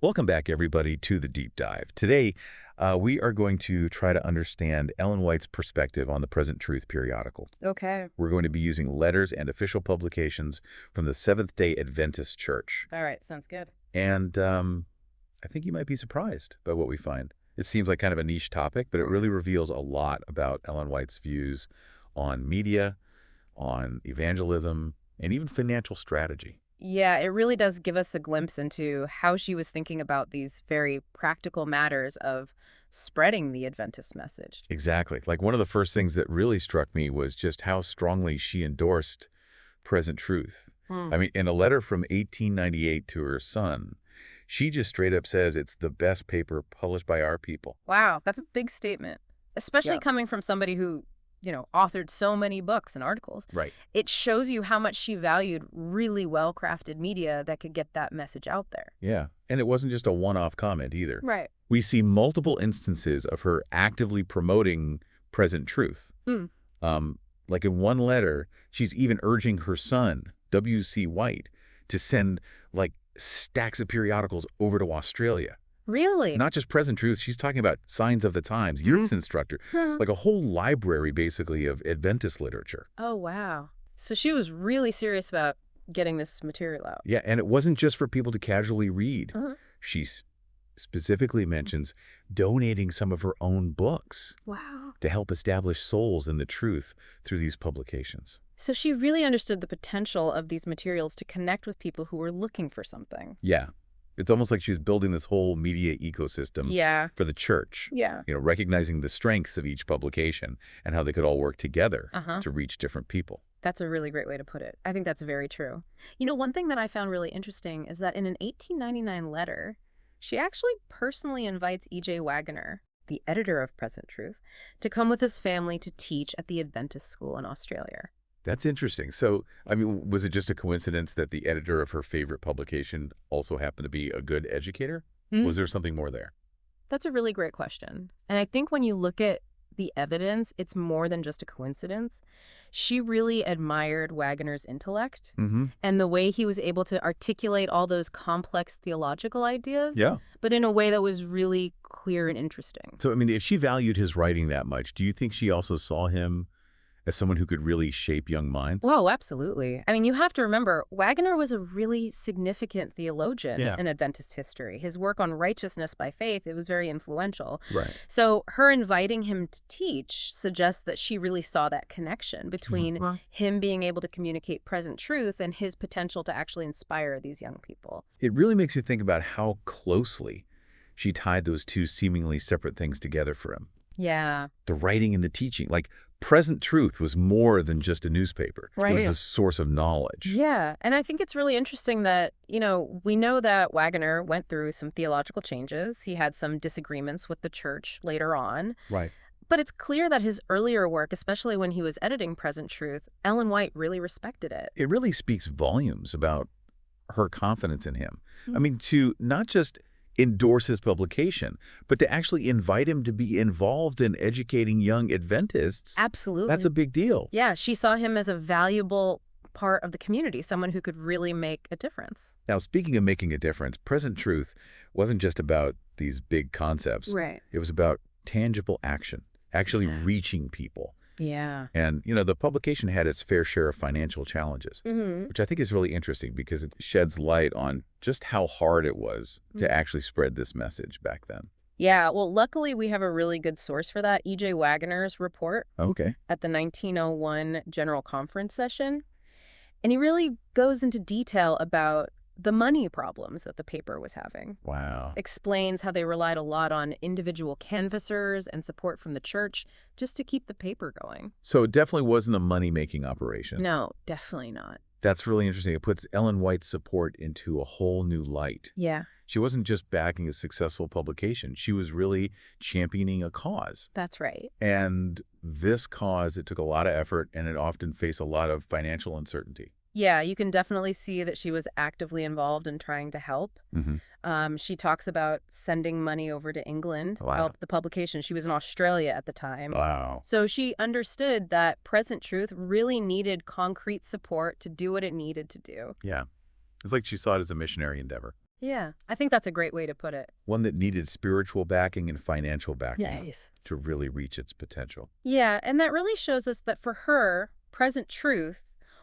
Welcome back, everybody, to the Deep Dive. Today, we are going to try to understand Ellen White's perspective on the Present Truth periodical. Okay. We're going to be using letters and official publications from the Seventh-day Adventist Church. All right. Sounds good. And I think you might be surprised by what we find. It seems like kind of a niche topic, but it really reveals a lot about Ellen White's views on media, on evangelism, and even financial strategy. Yeah, it really does give us a glimpse into how she was thinking about these very practical matters of spreading the Adventist message. Exactly. Like one of the first things that really struck me was just how strongly she endorsed present truth. Hmm. I mean, in a letter from 1898 to her son, she just straight up says it's the best paper published by our people. Wow, that's a big statement, especially Yeah. coming from somebody who, authored so many books and articles. Right. It shows you how much she valued really well-crafted media that could get that message out there. Yeah. And it wasn't just a one-off comment either. Right. We see multiple instances of her actively promoting present truth. Hmm. Like in one letter, she's even urging her son, W.C. White, to send like stacks of periodicals over to Australia. Really? Not just present truth, she's talking about Signs of the Times, Youth's Instructor, Hmm. like a whole library basically of Adventist literature. Oh, wow. So she was really serious about getting this material out. Yeah, and it wasn't just for people to casually read. Uh-huh. She specifically mentions donating some of her own books Wow. to help establish souls in the truth through these publications. So she really understood the potential of these materials to connect with people who were looking for something. Yeah, it's almost like she's building this whole media ecosystem Yeah. for the church, Yeah. recognizing the strengths of each publication and how they could all work together Uh-huh. to reach different people. That's a really great way to put it. I think that's very true. One thing that I found really interesting is that in an 1899 letter, she actually personally invites E J Waggoner, the editor of Present Truth, to come with his family to teach at the Adventist school in Australia. That's interesting. So, I mean, was it just a coincidence that the editor of her favorite publication also happened to be a good educator? Was there something more there? That's a really great question. And I think when you look at the evidence, it's more than just a coincidence. She really admired Waggoner's intellect Mm-hmm. and the way he was able to articulate all those complex theological ideas, Yeah. but in a way that was really clear and interesting. So, I mean, if she valued his writing that much, do you think she also saw him as someone who could really shape young minds? Whoa, absolutely. I mean, you have to remember, Waggoner was a really significant theologian Yeah. in Adventist history. His work on righteousness by faith, it was very influential. Right. So her inviting him to teach suggests that she really saw that connection between him being able to communicate present truth and his potential to actually inspire these young people. It really makes you think about how closely she tied those two seemingly separate things together for him. Yeah. The writing and the teaching, like present truth was more than just a newspaper. Right. It was a source of knowledge. Yeah. And I think it's really interesting that, we know that Waggoner went through some theological changes. He had some disagreements with the church later on. Right. But it's clear that his earlier work, especially when he was editing Present Truth, Ellen White really respected it. It really speaks volumes about her confidence in him. I mean, to not just endorse his publication, but to actually invite him to be involved in educating young Adventists. Absolutely. That's a big deal. Yeah, she saw him as a valuable part of the community, someone who could really make a difference. Now, speaking of making a difference, Present Truth wasn't just about these big concepts. Right. It was about tangible action, actually reaching people. Yeah. And, the publication had its fair share of financial challenges, which I think is really interesting because it sheds light on just how hard it was to actually spread this message back then. Yeah, well, luckily we have a really good source for that, E J Waggoner's report Okay. at the 1901 General Conference session. And he really goes into detail about the money problems that the paper was having. Wow. Explains how they relied a lot on individual canvassers and support from the church just to keep the paper going. So it definitely wasn't a money-making operation. No, definitely not. That's really interesting. It puts Ellen White's support into a whole new light. Yeah, She wasn't just backing a successful publication. She was really championing a cause. that's right. And this cause, it took a lot of effort, and it often faced a lot of financial uncertainty. Yeah, you can definitely see that she was actively involved in trying to help. She talks about sending money over to England to Wow. help the publication. She was in Australia at the time. Wow. So she understood that Present Truth really needed concrete support to do what it needed to do. Yeah. It's like she saw it as a missionary endeavor. Yeah, I think that's a great way to put it. One that needed spiritual backing and financial backing Yes. to really reach its potential. Yeah, and that really shows us that for her, present truth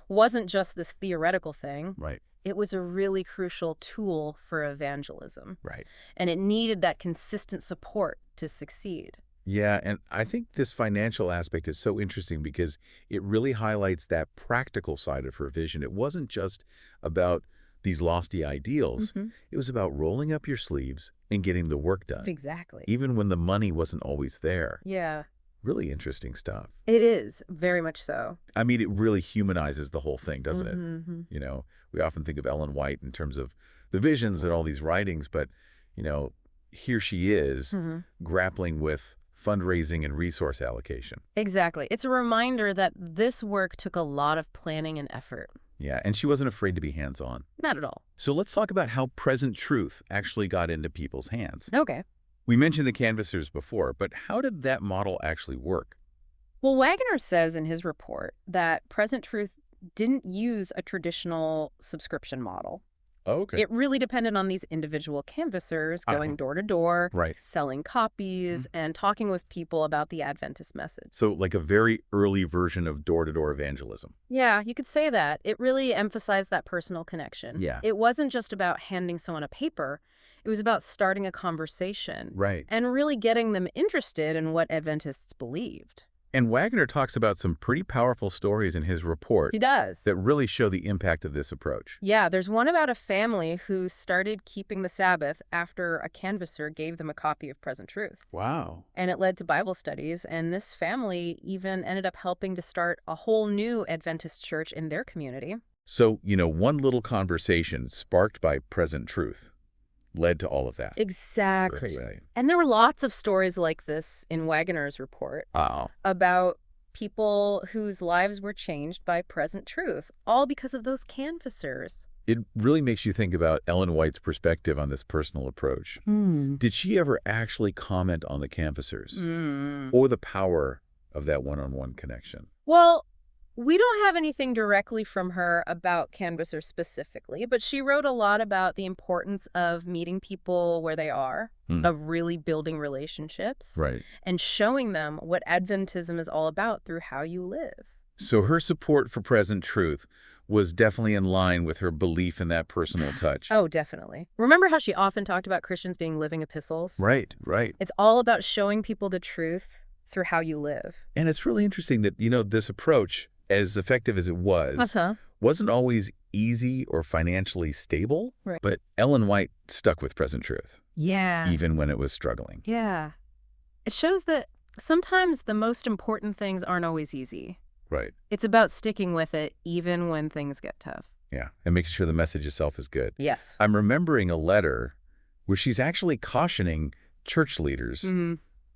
wasn't just this theoretical thing. Right. It was a really crucial tool for evangelism, Right. and it needed that consistent support to succeed. Yeah, and I think this financial aspect is so interesting because it really highlights that practical side of her vision. It wasn't just about these lofty ideals. Hmm. It was about rolling up your sleeves and getting the work done, Exactly. even when the money wasn't always there. Yeah, Really interesting stuff. it is, very much so. I mean, it really humanizes the whole thing, doesn't it? Hmm. You know, we often think of Ellen White in terms of the visions and all these writings, but, you know, here she is Hmm. grappling with fundraising and resource allocation. Exactly. It's a reminder that this work took a lot of planning and effort. Yeah, and she wasn't afraid to be hands-on. Not at all. So let's talk about how present truth actually got into people's hands. Okay. We mentioned the canvassers before, but how did that model actually work? Well, Waggoner says in his report that Present Truth didn't use a traditional subscription model. Oh, okay. It really depended on these individual canvassers going door to door, Right. selling copies, and talking with people about the Adventist message. So like a very early version of door-to-door evangelism. Yeah, you could say that. It really emphasized that personal connection. Yeah. It wasn't just about handing someone a paper. It was about starting a conversation Right. and really getting them interested in what Adventists believed. And Waggoner talks about some pretty powerful stories in his report He does. that really show the impact of this approach. Yeah, there's one about a family who started keeping the Sabbath after a canvasser gave them a copy of Present Truth. Wow. And it led to Bible studies, and this family even ended up helping to start a whole new Adventist church in their community. So, you know, one little conversation sparked by present truth led to all of that. Exactly. Right. And there were lots of stories like this in Waggoner's report Wow. about people whose lives were changed by Present Truth, all because of those canvassers. It really makes you think about Ellen White's perspective on this personal approach. Did she ever actually comment on the canvassers or the power of that one-on-one connection? Well, we don't have anything directly from her about canvassers specifically, but she wrote a lot about the importance of meeting people where they are, of really building relationships, Right. and showing them what Adventism is all about through how you live. So her support for present truth was definitely in line with her belief in that personal touch. Oh, definitely. Remember how she often talked about Christians being living epistles? Right, right. It's all about showing people the truth through how you live. And it's really interesting that, you know, this approach, as effective as it was, wasn't always easy or financially stable, Right. but Ellen White stuck with present truth, Yeah. even when it was struggling. Yeah. It shows that sometimes the most important things aren't always easy. Right. It's about sticking with it even when things get tough. Yeah, and making sure the message itself is good. Yes. I'm remembering a letter where she's actually cautioning church leaders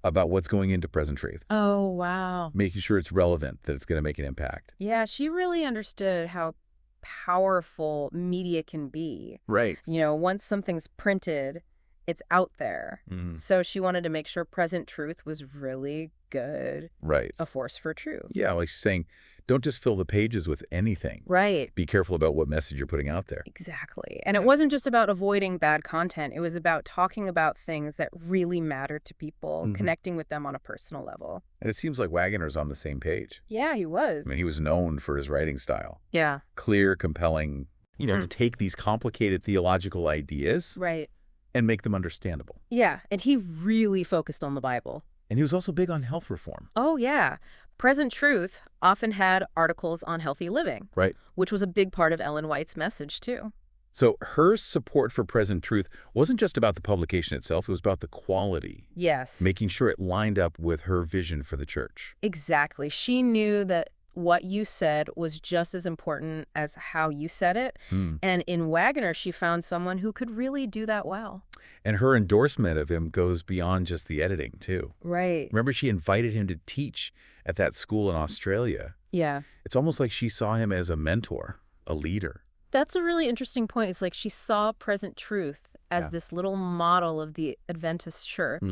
about what's going into present truth, Oh, wow. making sure it's relevant, that it's going to make an impact. Yeah, she really understood how powerful media can be. Right. You know, once something's printed, it's out there. So she wanted to make sure Present Truth was really good, Right. a force for truth. Yeah, like she's saying, don't just fill the pages with anything. Right. Be careful about what message you're putting out there. Exactly. And it wasn't just about avoiding bad content. It was about talking about things that really mattered to people, connecting with them on a personal level. And it seems like Waggoner's on the same page. Yeah, he was. I mean, he was known for his writing style. Yeah. Clear, compelling, you know, to take these complicated theological ideas Right. and make them understandable. Yeah. And he really focused on the Bible. And he was also big on health reform. Oh, yeah. Present Truth often had articles on healthy living, Right. which was a big part of Ellen White's message, too. So her support for present truth wasn't just about the publication itself, it was about the quality, Yes. making sure it lined up with her vision for the church. Exactly. She knew that what you said was just as important as how you said it. And in Waggoner, she found someone who could really do that well. And her endorsement of him goes beyond just the editing, too. Right. Remember, she invited him to teach at that school in Australia. Yeah. It's almost like she saw him as a mentor, a leader. That's a really interesting point. It's like she saw Present Truth as this little model of the Adventist church,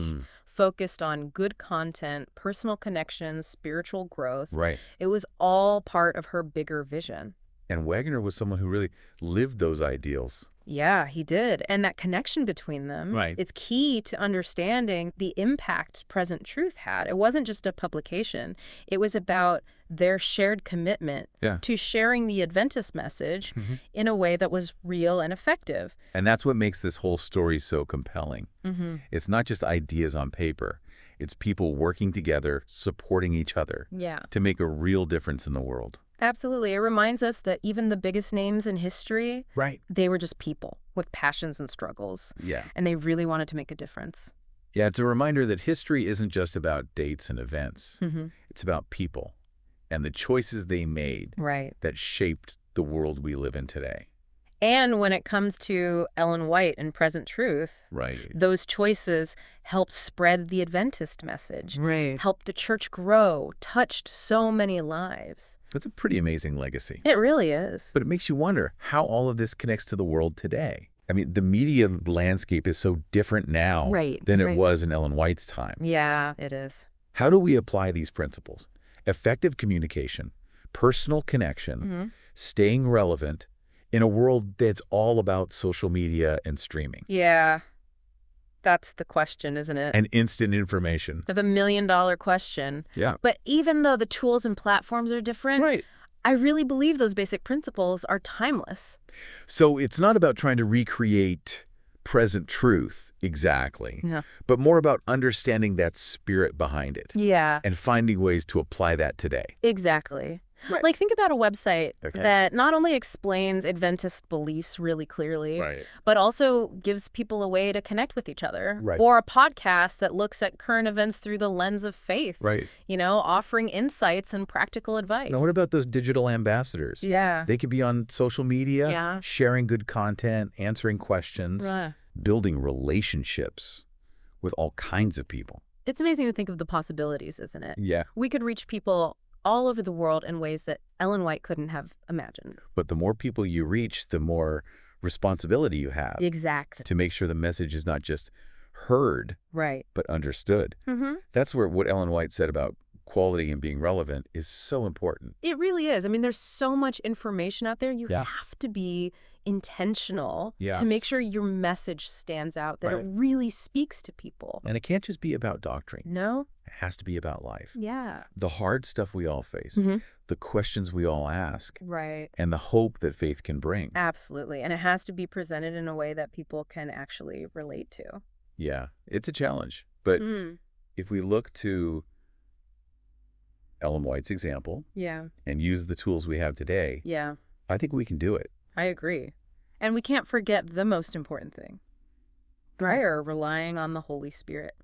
focused on good content, personal connections, spiritual growth. Right. It was all part of her bigger vision. And Waggoner was someone who really lived those ideals Yeah, he did. And that connection between them Right. is key to understanding the impact Present Truth had. It wasn't just a publication. It was about their shared commitment Yeah. to sharing the Adventist message in a way that was real and effective. And that's what makes this whole story so compelling. It's not just ideas on paper. It's people working together, supporting each other Yeah. to make a real difference in the world. Absolutely. It reminds us that even the biggest names in history, Right. they were just people with passions and struggles, Yeah. and they really wanted to make a difference. Yeah, it's a reminder that history isn't just about dates and events. It's about people and the choices they made Right. that shaped the world we live in today. And when it comes to Ellen White and Present Truth, Right. those choices helped spread the Adventist message, Right. helped the church grow, touched so many lives. That's a pretty amazing legacy. It really is. But it makes you wonder how all of this connects to the world today. I mean, the media landscape is so different now than it was in Ellen White's time. Yeah, it is. How do we apply these principles? Effective communication, personal connection, staying relevant in a world that's all about social media and streaming. Yeah, that's the question, isn't it? And instant information. The million-dollar question. Yeah. But even though the tools and platforms are different, Right. I really believe those basic principles are timeless. So it's not about trying to recreate present truth exactly, Yeah. but more about understanding that spirit behind it Yeah, and finding ways to apply that today. exactly. Right. Like, think about a website Okay. that not only explains Adventist beliefs really clearly, Right. but also gives people a way to connect with each other. Right. Or a podcast that looks at current events through the lens of faith, Right. offering insights and practical advice. Now, what about those digital ambassadors? Yeah. They could be on social media, Yeah. sharing good content, answering questions, Right. building relationships with all kinds of people. It's amazing to think of the possibilities, isn't it? Yeah. We could reach people all over the world in ways that Ellen White couldn't have imagined. But the more people you reach, the more responsibility you have Exact. to make sure the message is not just heard, Right. but understood. That's where what Ellen White said about quality and being relevant is so important. It really is. I mean, there's so much information out there. You Yeah. have to be intentional Yes. to make sure your message stands out, that Right. it really speaks to people. And it can't just be about doctrine. No? It has to be about life. Yeah. The hard stuff we all face, Mhm. the questions we all ask, Right. and the hope that faith can bring. Absolutely. And it has to be presented in a way that people can actually relate to. Yeah, it's a challenge. But if we look to Ellen White's example Yeah. and use the tools we have today, Yeah. I think we can do it. I agree. And we can't forget the most important thing. Prayer, relying on the Holy Spirit.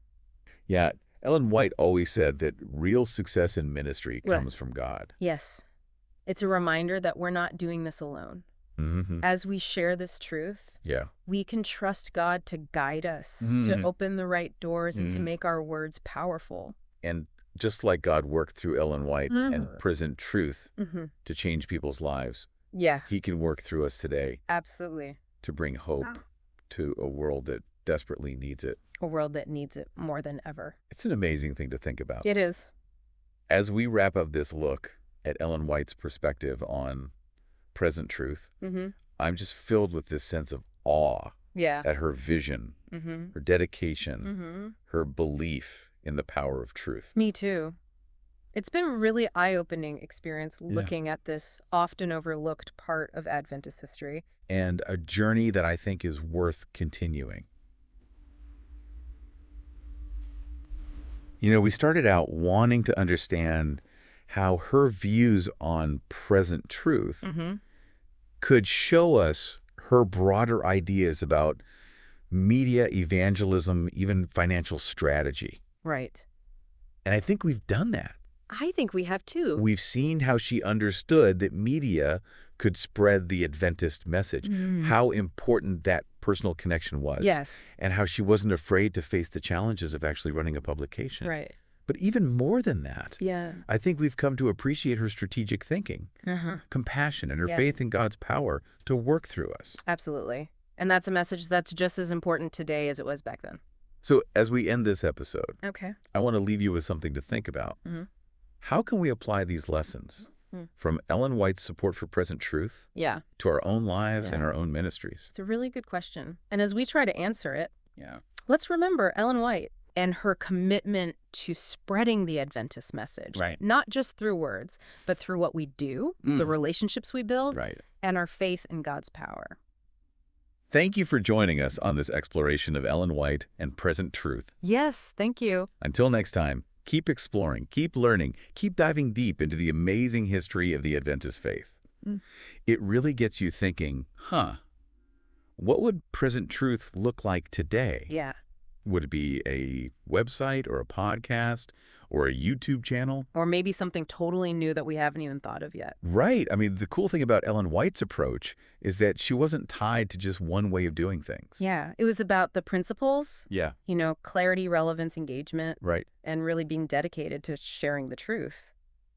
Yeah, Ellen White always said that real success in ministry Right. comes from God. Yes. It's a reminder that we're not doing this alone. As we share this truth, Yeah. we can trust God to guide us, to Mhm. open the right doors, and to Mhm. make our words powerful. And just like God worked through Ellen White and present truth to change people's lives, Yeah, he can work through us today absolutely. to bring hope to a world that desperately needs it. A world that needs it more than ever. It's an amazing thing to think about. It is. As we wrap up this look at Ellen White's perspective on present truth, I'm just filled with this sense of awe Yeah. at her vision, her dedication, her belief in the power of truth. Me too. It's been a really eye-opening experience looking at this often overlooked part of Adventist history. And a journey that I think is worth continuing. You know, we started out wanting to understand how her views on present truth could show us her broader ideas about media, evangelism, even financial strategy. Right. And I think we've done that. I think we have too. We've seen how she understood that media could spread the Adventist message, how important that personal connection was, Yes. and how she wasn't afraid to face the challenges of actually running a publication. Right. But even more than that, Yeah. I think we've come to appreciate her strategic thinking, compassion, and her faith in God's power to work through us. Absolutely. And that's a message that's just as important today as it was back then. So as we end this episode, Okay. I want to leave you with something to think about. How can we apply these lessons Hmm. from Ellen White's support for present truth Yeah. to our own lives and Yeah. our own ministries? It's a really good question. And as we try to answer it, Yeah. let's remember Ellen White and her commitment to spreading the Adventist message. Right. Not just through words, but through what we do, the relationships we build, Right. and our faith in God's power. Thank you for joining us on this exploration of Ellen White and present truth. Yes, thank you. Until next time, keep exploring, keep learning, keep diving deep into the amazing history of the Adventist faith. It really gets you thinking, what would present truth look like today? Yeah. Would it be a website or a podcast or a YouTube channel? Or maybe something totally new that we haven't even thought of yet. Right. I mean, the cool thing about Ellen White's approach is that she wasn't tied to just one way of doing things. Yeah, it was about the principles, Yeah. Clarity, relevance, engagement, Right. and really being dedicated to sharing the truth.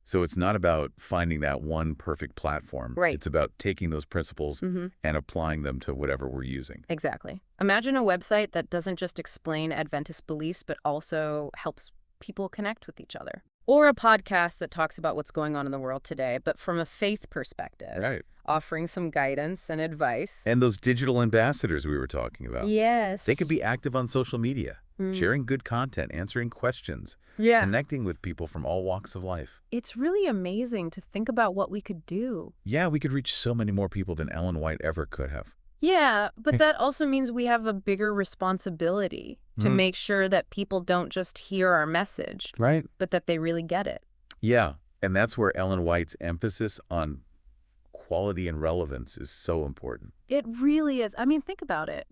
So it's not about finding that one perfect platform. Right. It's about taking those principles Mm-hmm. and applying them to whatever we're using. Exactly. Imagine a website that doesn't just explain Adventist beliefs, but also helps people connect with each other. Or a podcast that talks about what's going on in the world today, but from a faith perspective, Right. offering some guidance and advice. And those digital ambassadors we were talking about. Yes. They could be active on social media, sharing good content, answering questions, Yeah. connecting with people from all walks of life. It's really amazing to think about what we could do. Yeah, we could reach so many more people than Ellen White ever could have. Yeah, but that also means we have a bigger responsibility to make sure that people don't just hear our message, Right. but that they really get it. Yeah, and that's where Ellen White's emphasis on quality and relevance is so important. It really is. I mean, think about it.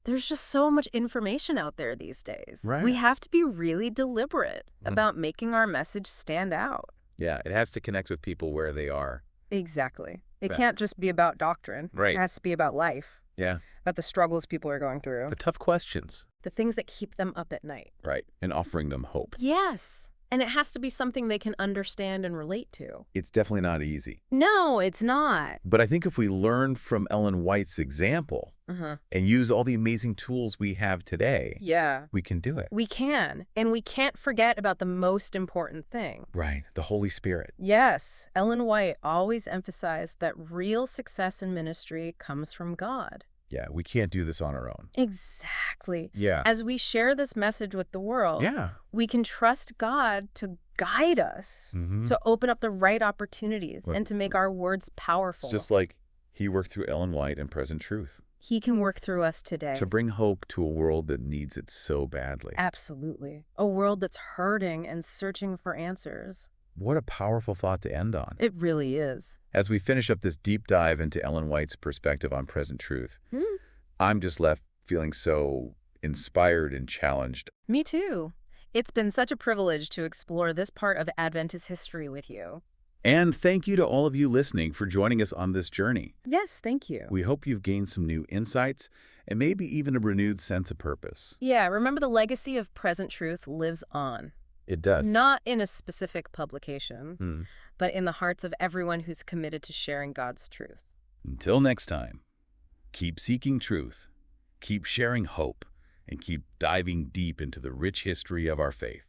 There's just so much information out there these days. Right. We have to be really deliberate about making our message stand out. Yeah, it has to connect with people where they are. Exactly. It Right. can't just be about doctrine. Right. It has to be about life, Yeah. about the struggles people are going through, The tough questions. the things that keep them up at night. Right. And offering them hope. Yes. And it has to be something they can understand and relate to. It's definitely not easy. No, it's not. But I think if we learn from Ellen White's example Uh-huh. and use all the amazing tools we have today, Yeah. we can do it. We can. And we can't forget about the most important thing. Right. The Holy Spirit. Yes, Ellen White always emphasized that real success in ministry comes from God. Yeah, we can't do this on our own. Exactly. Yeah. As we share this message with the world, Yeah. we can trust God to guide us, to open up the right opportunities, Look, and to make our words powerful. It's just like he worked through Ellen White and present truth He can work through us today. to bring hope to a world that needs it so badly. Absolutely. A world that's hurting and searching for answers. What a powerful thought to end on. It really is. As we finish up this deep dive into Ellen White's perspective on present truth, I'm just left feeling so inspired and challenged. Me too. It's been such a privilege to explore this part of Adventist history with you. And thank you to all of you listening for joining us on this journey. Yes, thank you. We hope you've gained some new insights and maybe even a renewed sense of purpose. Yeah, remember the legacy of present truth lives on. It does. Not in a specific publication, but in the hearts of everyone who's committed to sharing God's truth. Until next time, keep seeking truth, keep sharing hope, and keep diving deep into the rich history of our faith.